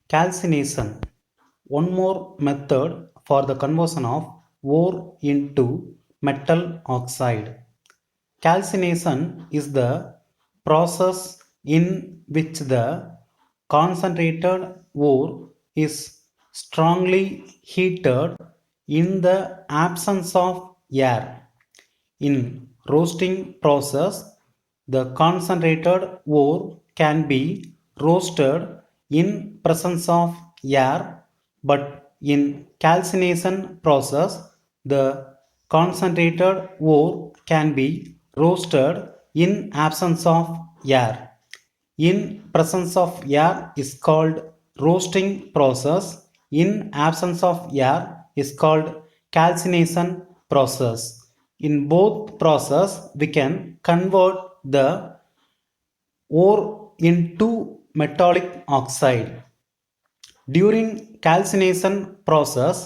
Calcination. One more method for the conversion of ore into metal oxide. Calcination is the process in which the concentrated ore is strongly heated in the absence of air. In roasting process, the concentrated ore can be roasted in presence of air, but in calcination process, the concentrated ore can be roasted in absence of air. In presence of air is called roasting process. In absence of air is called calcination process. In both process, we can convert the ore into metallic oxide. During calcination process,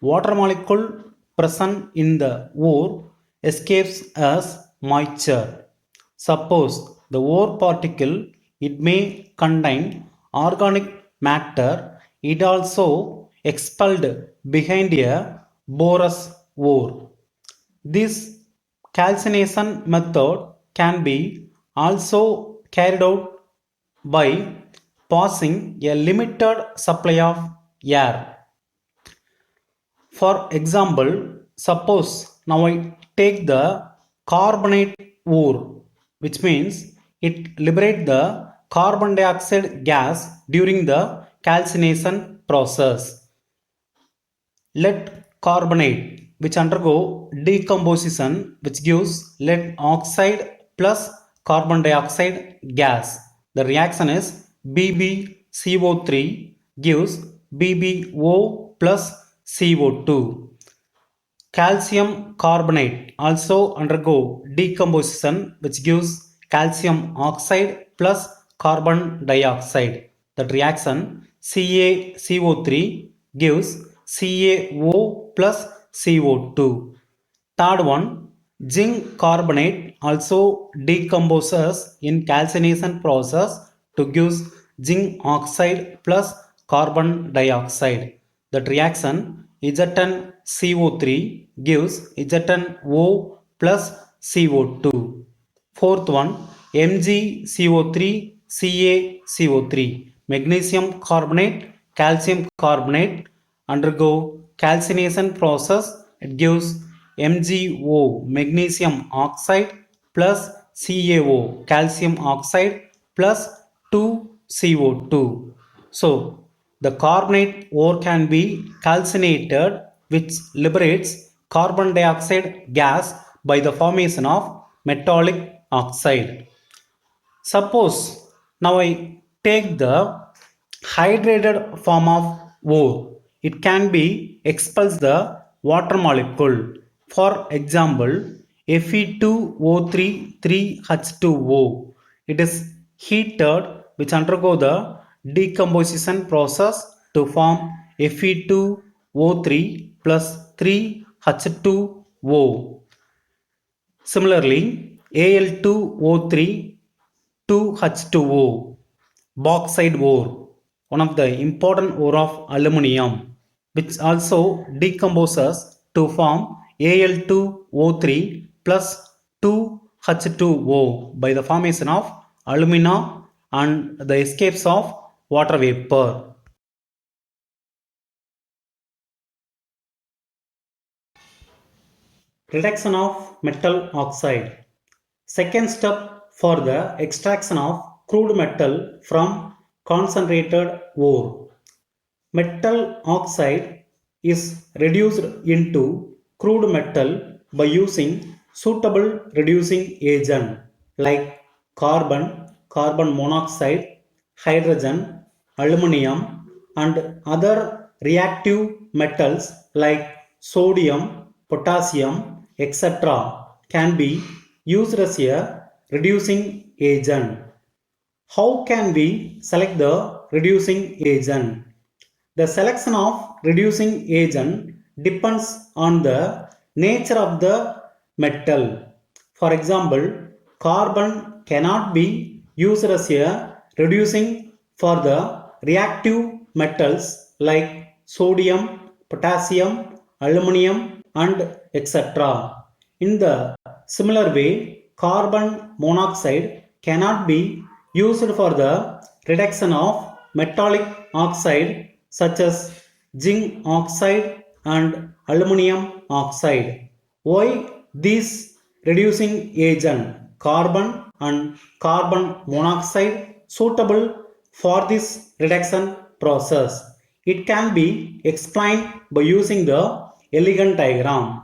water molecule present in the ore escapes as moisture. Suppose the ore particle, it may contain organic matter, it also expelled behind a porous ore. This calcination method can be also carried out by passing a limited supply of air. For example, suppose now I take the carbonate ore, which means it liberates the carbon dioxide gas during the calcination process. Lead carbonate, which undergo decomposition, which gives lead oxide plus carbon dioxide gas. The reaction is BbCO3 gives BbO plus CO2. Calcium carbonate also undergo decomposition, which gives calcium oxide plus carbon dioxide. That reaction CaCO3 gives CaO plus CO2. Third one, zinc carbonate also decomposes in calcination process to give zinc oxide plus carbon dioxide. That reaction ZnCO3 gives ZnO plus CO2. Fourth one, MgCO3 CaCO3. Magnesium carbonate, calcium carbonate undergo calcination process. It gives MgO, magnesium oxide plus CaO, calcium oxide plus 2CO2. So the carbonate ore can be calcinated, which liberates carbon dioxide gas by the formation of metallic oxide. Suppose now I take the hydrated form of ore. It can be expels the water molecule. For example, Fe2O3 3H2O. It is heated, which undergo the decomposition process to form Fe2O3 plus 3H2O. Similarly, Al2O3 2H2O, bauxite ore, one of the important ore of aluminium, which also decomposes to form Al2O3 plus 2H2O by the formation of alumina and the escapes of water vapor. Reduction of metal oxide. Second step for the extraction of crude metal from concentrated ore. Metal oxide is reduced into crude metal by using suitable reducing agent like carbon, carbon monoxide, hydrogen, aluminium, and other reactive metals like sodium, potassium, etc. can be used as a reducing agent. How can we select the reducing agent? The selection of reducing agent depends on the nature of the metal. For example, carbon cannot be used as a reducing for the reactive metals like sodium, potassium, aluminum, and etc. In the similar way, carbon monoxide cannot be used for the reduction of metallic oxide such as zinc oxide and aluminum oxide. Why these reducing agent carbon and carbon monoxide suitable for this reduction process? It can be explained by using the elegant diagram.